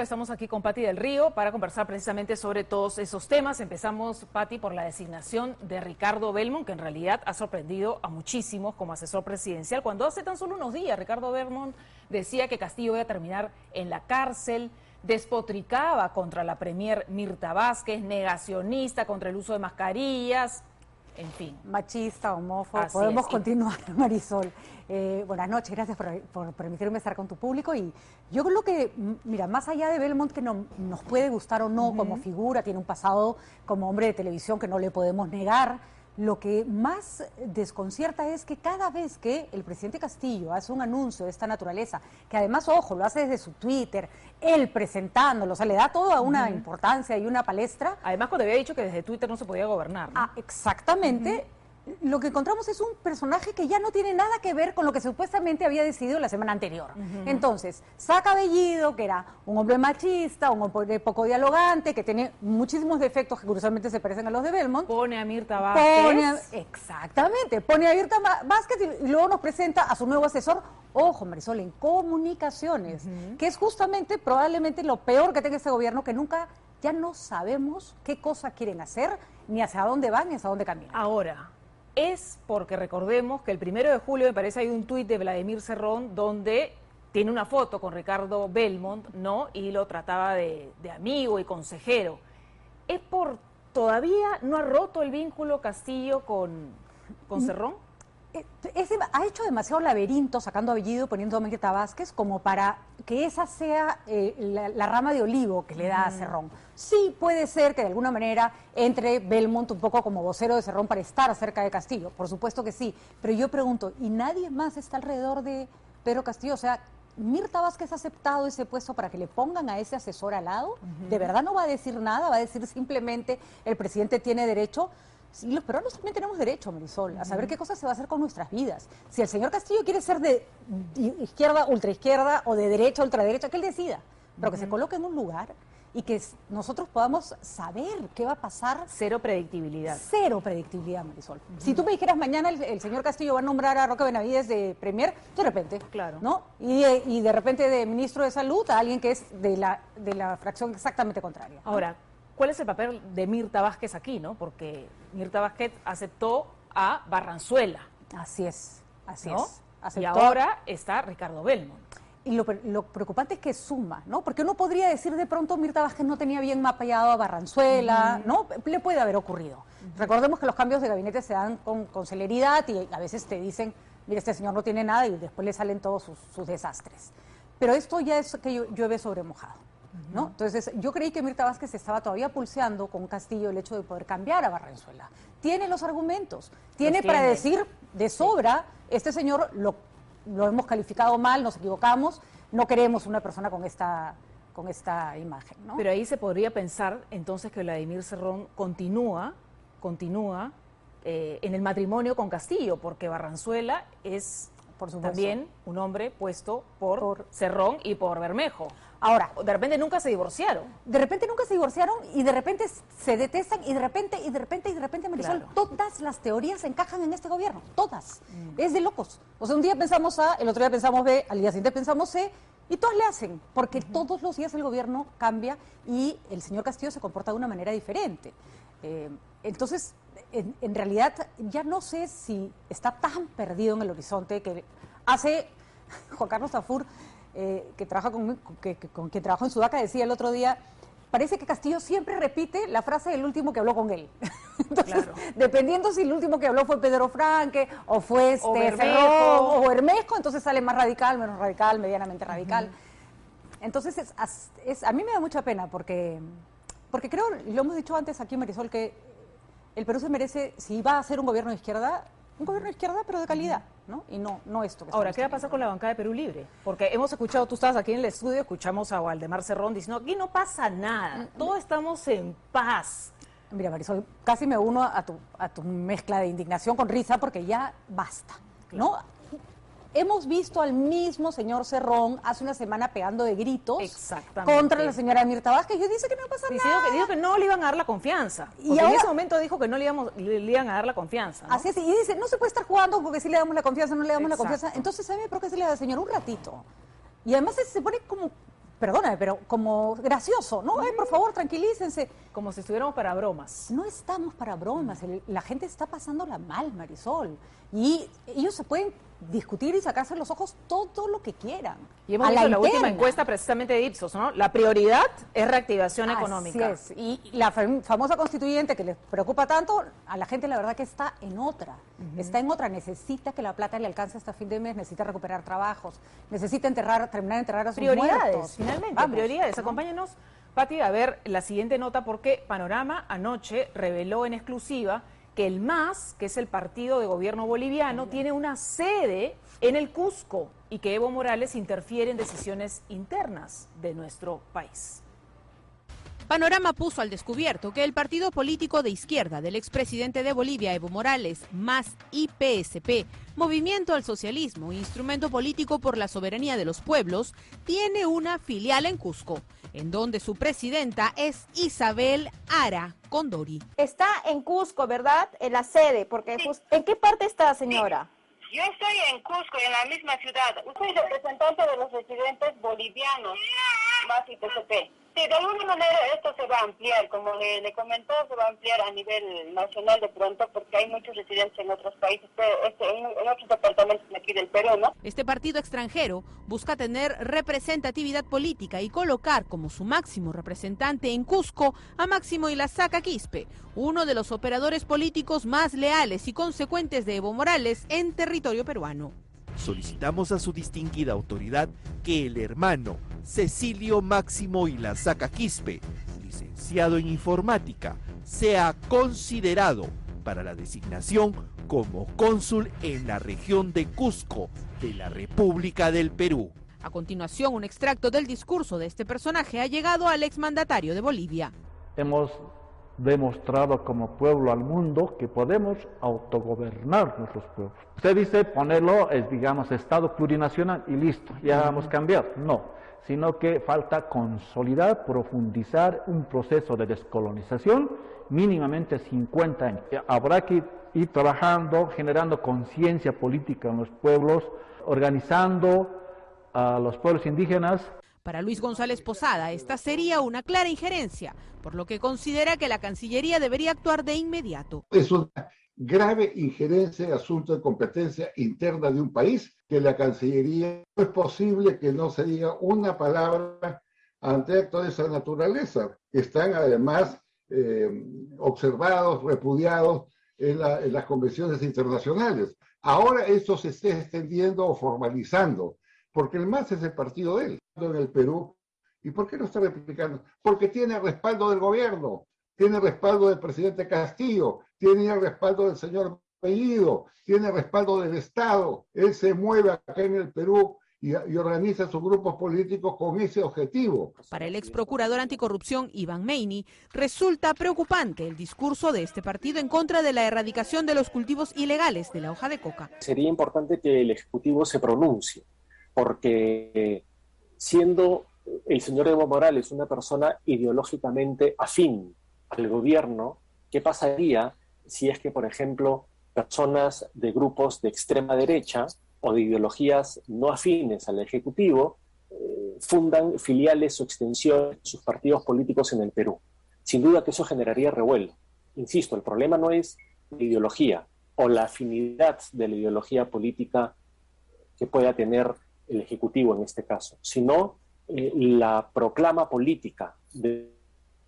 Estamos aquí con Pati del Río para conversar precisamente sobre todos esos temas. Empezamos, Pati, por la designación de Ricardo Belmont, que en realidad ha sorprendido a muchísimos como asesor presidencial, cuando hace tan solo unos días Ricardo Belmont decía que Castillo iba a terminar en la cárcel, despotricaba contra la premier Mirta Vázquez, negacionista contra el uso de mascarillas. En fin. Machista, homófobo, Así podemos es. continuar, Marisol. Buenas noches, gracias por permitirme estar con tu público. Y yo creo que, mira, más allá de Belmont, que nos puede gustar o no como figura, tiene un pasado como hombre de televisión que no le podemos negar, lo que más desconcierta es que cada vez que el presidente Castillo hace un anuncio de esta naturaleza, que además, ojo, lo hace desde su Twitter, él presentándolo, o sea, le da toda una importancia y una palestra. Además, cuando había dicho que desde Twitter no se podía gobernar, ¿no? Ah, exactamente. Lo que encontramos es un personaje que ya no tiene nada que ver con lo que supuestamente había decidido la semana anterior. Entonces, saca a Bellido, que era un hombre machista, un hombre poco dialogante, que tiene muchísimos defectos que curiosamente se parecen a los de Belmont. Pone a Mirta Vázquez. Exactamente, pone a Mirta Vázquez y luego nos presenta a su nuevo asesor, ojo, Marisol, en comunicaciones, que es justamente probablemente lo peor que tenga este gobierno, que nunca, ya no sabemos qué cosa quieren hacer, ni hacia dónde van, ni hacia dónde caminan. Ahora, es porque recordemos que el 1 de julio, me parece, hay un tuit de Vladimir Cerrón donde tiene una foto con Ricardo Belmont, ¿no? Y lo trataba de amigo y consejero. ¿Es por todavía no ha roto el vínculo Castillo con Cerrón? Ha hecho demasiado laberinto sacando a Bellido, poniendo a Mirta Vázquez, como para que esa sea la rama de olivo que le da a Cerrón. Sí, puede ser que de alguna manera entre Belmont un poco como vocero de Cerrón para estar cerca de Castillo, por supuesto que sí, pero yo pregunto, ¿y nadie más está alrededor de Pedro Castillo? O sea, ¿Mirta Vázquez ha aceptado ese puesto para que le pongan a ese asesor al lado? ¿De verdad no va a decir nada? ¿Va a decir simplemente el presidente tiene derecho? Sí, los peruanos también tenemos derecho, Marisol, a saber qué cosa se va a hacer con nuestras vidas. Si el señor Castillo quiere ser de izquierda, ultraizquierda o de derecha, ultraderecha, que él decida, pero que se coloque en un lugar y que nosotros podamos saber qué va a pasar. Cero predictibilidad. Cero predictibilidad, Marisol. Si tú me dijeras mañana el señor Castillo va a nombrar a Roque Benavides de premier, de repente, claro, ¿no? Y de repente de ministro de Salud a alguien que es de la fracción exactamente contraria, ¿no? Ahora, ¿cuál es el papel de Mirta Vázquez aquí, no? Porque Mirta Vázquez aceptó a Barranzuela. Así es, así ¿no? es. Aceptó. Y ahora está Ricardo Belmont. Y lo preocupante es que suma, ¿no? Porque uno podría decir de pronto Mirta Vázquez no tenía bien mapeado a Barranzuela, ¿no? Le puede haber ocurrido. Recordemos que los cambios de gabinete se dan con celeridad y a veces te dicen, mira, este señor no tiene nada y después le salen todos sus desastres. Pero esto ya es que llueve sobre mojado, ¿no? Entonces, yo creí que Mirta Vázquez estaba todavía pulseando con Castillo el hecho de poder cambiar a Barranzuela. Tiene los argumentos, tiene para decir de sobra, este señor lo hemos calificado mal, nos equivocamos, no queremos una persona con esta imagen, ¿no? Pero ahí se podría pensar entonces que Vladimir Cerrón continúa en el matrimonio con Castillo, porque Barranzuela es también un hombre puesto por Cerrón y por Bermejo. Ahora, de repente nunca se divorciaron. De repente nunca se divorciaron y de repente se detestan y de repente, Marisol, claro, todas las teorías encajan en este gobierno, todas. Es de locos. O sea, un día pensamos A, el otro día pensamos B, al día siguiente pensamos C y todos le hacen, porque todos los días el gobierno cambia y el señor Castillo se comporta de una manera diferente. Entonces, en realidad ya no sé si está tan perdido en el horizonte que hace Juan Carlos Tafur, que trabaja con quien trabajó en Sudaca, decía el otro día, parece que Castillo siempre repite la frase del último que habló con él. Entonces, dependiendo si el último que habló fue Pedro Franque, o fue Cerrón, o Bermejo, entonces sale más radical, menos radical, medianamente radical. Entonces, a mí me da mucha pena, porque creo, lo hemos dicho antes aquí, Marisol, que el Perú se merece, si va a ser un gobierno de izquierda pero de calidad, ¿no? Y no esto que ahora, ¿qué va a pasar con la bancada de Perú Libre? Porque hemos escuchado, tú estabas aquí en el estudio, escuchamos a Waldemar Cerrón diciendo, aquí no pasa nada, todos estamos en paz. Mira, Marisol, casi me uno a tu mezcla de indignación con risa, porque ya basta, ¿no? Hemos visto al mismo señor Cerrón hace una semana pegando de gritos contra la señora Mirta Vázquez y dice que no pasa nada. Dijo que no le iban a dar la confianza. Y ahora, en ese momento dijo que no le iban a dar la confianza, ¿no? Así es, y dice, no se puede estar jugando porque si le damos la confianza, no le damos la confianza. Entonces, ¿sabe por qué se le da, señor? Un ratito. Y además se pone como perdóname, pero como gracioso, ¿no? Por favor, tranquilícense. Como si estuviéramos para bromas. No estamos para bromas, la gente está pasándola mal, Marisol. Y ellos se pueden discutir y sacarse los ojos todo lo que quieran. Y hemos visto la última encuesta precisamente de Ipsos, ¿no? La prioridad es reactivación económica. Así es. Y la famosa constituyente que les preocupa tanto, a la gente la verdad que está en otra. Está en otra. Necesita que la plata le alcance hasta fin de mes, necesita recuperar trabajos, necesita terminar de enterrar a sus muertos. Finalmente, prioridades. Acompáñenos, Pati, a ver la siguiente nota, porque Panorama anoche reveló en exclusiva que el MAS, que es el partido de gobierno boliviano, tiene una sede en el Cusco y que Evo Morales interfiere en decisiones internas de nuestro país. Panorama puso al descubierto que el partido político de izquierda del expresidente de Bolivia, Evo Morales, MAS y PSP, Movimiento al Socialismo, instrumento político por la soberanía de los pueblos, tiene una filial en Cusco, en donde su presidenta es Isabel Ara Condori. Está en Cusco, ¿verdad? En la sede, porque ¿en qué parte está, señora? Yo estoy en Cusco, en la misma ciudad. Soy representante de los residentes bolivianos, MAS y PSP. Sí, de alguna manera esto se va a ampliar, como le comentó, se va a ampliar a nivel nacional de pronto, porque hay muchos residentes en otros países, en otros departamentos de aquí del Perú, ¿no? Este partido extranjero busca tener representatividad política y colocar como su máximo representante en Cusco a Máximo Ilazaca Quispe, uno de los operadores políticos más leales y consecuentes de Evo Morales en territorio peruano. Solicitamos a su distinguida autoridad que el hermano Cecilio Máximo Ilazaca Quispe, licenciado en informática, sea considerado para la designación como cónsul en la región de Cusco de la República del Perú. A continuación, un extracto del discurso de este personaje ha llegado al exmandatario de Bolivia. Hemos demostrado como pueblo al mundo que podemos autogobernar nuestros pueblos. Usted dice ponerlo, digamos, Estado plurinacional y listo, ya vamos a cambiar. No, sino que falta consolidar, profundizar un proceso de descolonización mínimamente 50 años. Habrá que ir trabajando, generando conciencia política en los pueblos, organizando a los pueblos indígenas. Para Luis González Posada, esta sería una clara injerencia, por lo que considera que la Cancillería debería actuar de inmediato. Es una grave injerencia en asuntos de competencia interna de un país, que la Cancillería no es posible que no se diga una palabra ante actos de esa naturaleza. Están además observados, repudiados en las convenciones internacionales. Ahora esto se está extendiendo o formalizando, porque el MAS es el partido de él en el Perú. ¿Y por qué no está replicando? Porque tiene el respaldo del gobierno, tiene el respaldo del presidente Castillo, tiene el respaldo del señor Bellido, tiene el respaldo del Estado. Él se mueve acá en el Perú y organiza sus grupos políticos con ese objetivo. Para el ex procurador anticorrupción Iván Meini, resulta preocupante el discurso de este partido en contra de la erradicación de los cultivos ilegales de la hoja de coca. Sería importante que el Ejecutivo se pronuncie, porque siendo el señor Evo Morales una persona ideológicamente afín al gobierno, ¿qué pasaría si es que, por ejemplo, personas de grupos de extrema derecha o de ideologías no afines al Ejecutivo fundan filiales o extensiones de sus partidos políticos en el Perú? Sin duda que eso generaría revuelo. Insisto, el problema no es la ideología o la afinidad de la ideología política que pueda tener el Ejecutivo en este caso, sino la proclama política de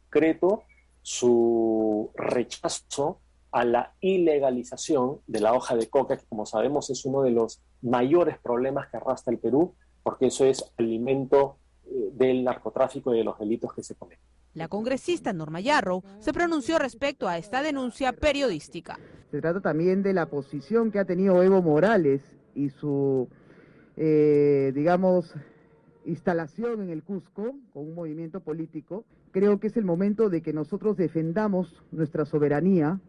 decreto, su rechazo a la ilegalización de la hoja de coca, que como sabemos es uno de los mayores problemas que arrastra el Perú, porque eso es alimento del narcotráfico y de los delitos que se cometen. La congresista Norma Yarrow se pronunció respecto a esta denuncia periodística. Se trata también de la posición que ha tenido Evo Morales y su, digamos, instalación en el Cusco con un movimiento político. Creo que es el momento de que nosotros defendamos nuestra soberanía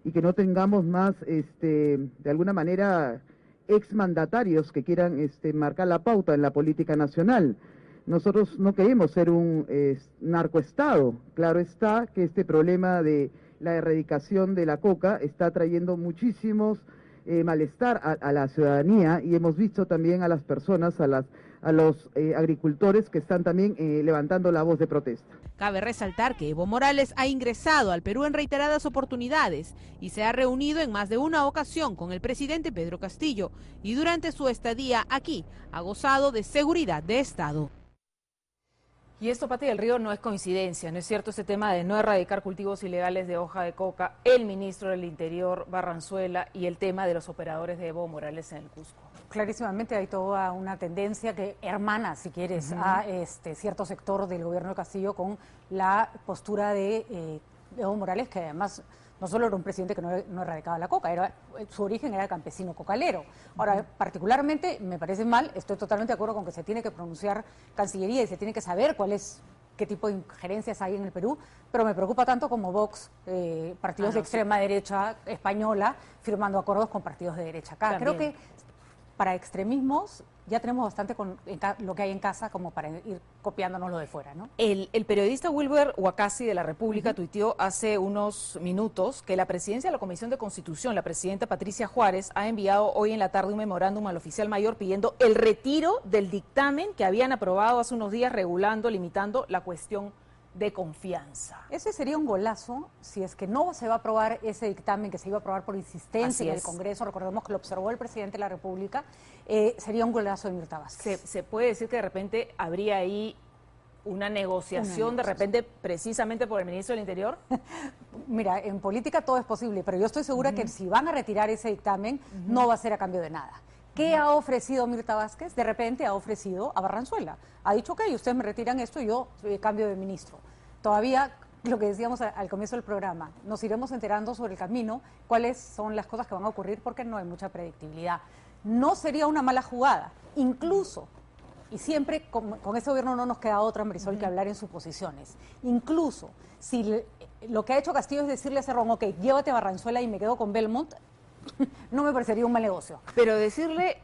y que no tengamos más, de alguna manera, exmandatarios que quieran marcar la pauta en la política nacional. Nosotros no queremos ser un narcoestado. Claro está que este problema de la erradicación de la coca está trayendo muchísimos malestar a la ciudadanía, y hemos visto también a las personas, a a los agricultores que están también levantando la voz de protesta. Cabe resaltar que Evo Morales ha ingresado al Perú en reiteradas oportunidades y se ha reunido en más de una ocasión con el presidente Pedro Castillo y durante su estadía aquí ha gozado de seguridad de Estado. Y esto, Pati del Río, no es coincidencia, ¿no es cierto? Ese tema de no erradicar cultivos ilegales de hoja de coca, el ministro del Interior, Barranzuela, y el tema de los operadores de Evo Morales en el Cusco. Clarísimamente hay toda una tendencia que hermana, si quieres, a cierto sector del gobierno de Castillo con la postura de Evo Morales, que además no solo era un presidente que no erradicaba la coca, su origen era campesino cocalero. Ahora, particularmente, me parece mal, estoy totalmente de acuerdo con que se tiene que pronunciar Cancillería y se tiene que saber qué tipo de injerencias hay en el Perú, pero me preocupa tanto como Vox, partidos de extrema derecha española, firmando acuerdos con partidos de derecha acá. También. Creo que para extremismos ya tenemos bastante con lo que hay en casa como para ir copiándonos lo de fuera, ¿no? El periodista Wilber Huacasi de La República tuiteó hace unos minutos que la presidencia de la Comisión de Constitución, la presidenta Patricia Juárez, ha enviado hoy en la tarde un memorándum al oficial mayor pidiendo el retiro del dictamen que habían aprobado hace unos días regulando, limitando la cuestión de confianza. Ese sería un golazo si es que no se va a aprobar ese dictamen que se iba a aprobar por insistencia en el Congreso. Recordemos que lo observó el presidente de la República. Sería un golazo de Mirta Vázquez. Se puede decir que de repente habría ahí una negociación, de repente precisamente por el ministro del Interior. Mira, en política todo es posible, pero yo estoy segura que si van a retirar ese dictamen no va a ser a cambio de nada. ¿Qué ha ofrecido Mirta Vázquez? De repente ha ofrecido a Barranzuela. Ha dicho, ok, ustedes me retiran esto y yo cambio de ministro. Todavía, lo que decíamos al comienzo del programa, nos iremos enterando sobre el camino cuáles son las cosas que van a ocurrir porque no hay mucha predictibilidad. No sería una mala jugada, incluso, y siempre con este gobierno no nos queda otra, Marisol, que hablar en suposiciones. Incluso, si lo que ha hecho Castillo es decirle a Cerrón, ok, llévate a Barranzuela y me quedo con Belmont, no me parecería un mal negocio. Pero decirle,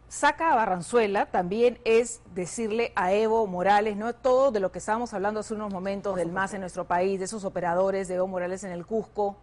saca a Barranzuela también es decirle a Evo Morales, ¿no? Todo de lo que estábamos hablando hace unos momentos del MAS en nuestro país, de esos operadores de Evo Morales en el Cusco.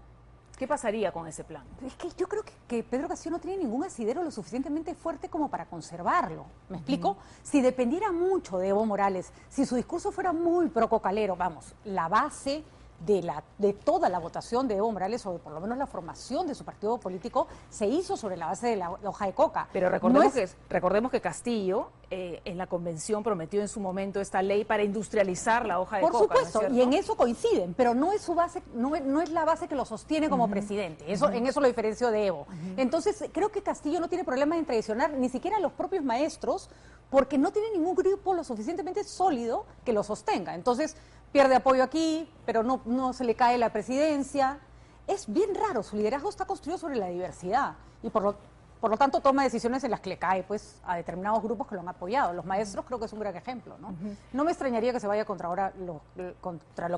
¿Qué pasaría con ese plan? Es que yo creo que Pedro Castillo no tiene ningún asidero lo suficientemente fuerte como para conservarlo. ¿Me explico? Si dependiera mucho de Evo Morales, si su discurso fuera muy prococalero, vamos, la base de toda la votación de Evo Morales, o por lo menos la formación de su partido político, se hizo sobre la base de la hoja de coca. Pero recordemos que Castillo en la convención prometió en su momento esta ley para industrializar la hoja de coca. Por supuesto, ¿no es y en eso coinciden, pero no es su base, no es la base que lo sostiene como presidente. En eso lo diferencio de Evo. Entonces, creo que Castillo no tiene problema en traicionar ni siquiera a los propios maestros, porque no tiene ningún grupo lo suficientemente sólido que lo sostenga. Entonces, pierde apoyo aquí, pero no se le cae la presidencia. Es bien raro, su liderazgo está construido sobre la diversidad y por lo tanto toma decisiones en las que le cae pues a determinados grupos que lo han apoyado. Los maestros creo que es un gran ejemplo, ¿no? No me extrañaría que se vaya contra lo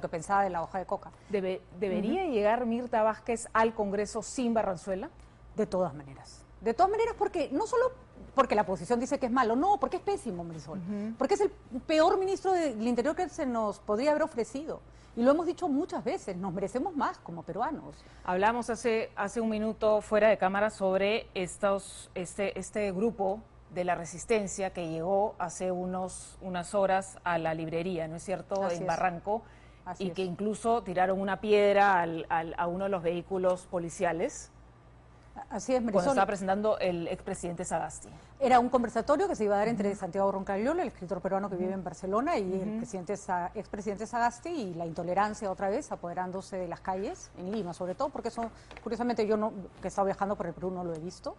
que pensaba de la hoja de coca. ¿Debería llegar Mirta Vázquez al Congreso sin Barranzuela? De todas maneras. De todas maneras, porque no solo porque la oposición dice que es malo, no, porque es pésimo, Marisol. Porque es el peor ministro del Interior que se nos podría haber ofrecido. Y lo hemos dicho muchas veces, nos merecemos más como peruanos. Hablamos hace un minuto fuera de cámara sobre este grupo de la Resistencia que llegó hace unas horas a la librería, ¿no es cierto?, en Barranco, y que incluso tiraron una piedra a uno de los vehículos policiales. Así es, Marisol. Cuando estaba presentando el expresidente Sagasti. Era un conversatorio que se iba a dar entre Santiago Roncaliola, el escritor peruano que vive en Barcelona, y el expresidente Sagasti, y la intolerancia otra vez apoderándose de las calles, en Lima sobre todo, porque eso, curiosamente yo que he estado viajando por el Perú no lo he visto.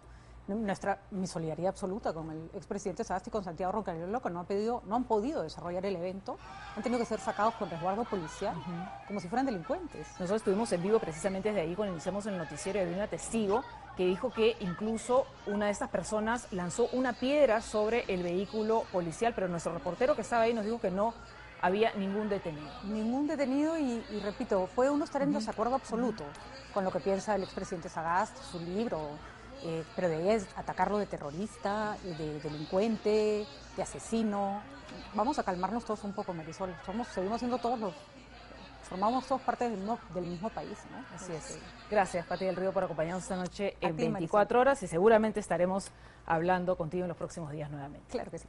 Mi solidaridad absoluta con el expresidente Sagasti y con Santiago Roncaliola, que no han podido desarrollar el evento, han tenido que ser sacados con resguardo policial, como si fueran delincuentes. Nosotros estuvimos en vivo precisamente desde ahí cuando iniciamos el noticiero, y había una testigo que dijo que incluso una de estas personas lanzó una piedra sobre el vehículo policial, pero nuestro reportero que estaba ahí nos dijo que no había ningún detenido. Ningún detenido y repito, puede uno estar en desacuerdo absoluto con lo que piensa el expresidente Sagasti, su libro, pero de ahí atacarlo de terrorista, de delincuente, de asesino. Vamos a calmarnos todos un poco, Marisol. Seguimos siendo todos formamos todos parte del mismo país, ¿no? Así es. Gracias, Pati del Río, por acompañarnos esta noche en A ti, 24 horas y seguramente estaremos hablando contigo en los próximos días nuevamente. Claro que sí.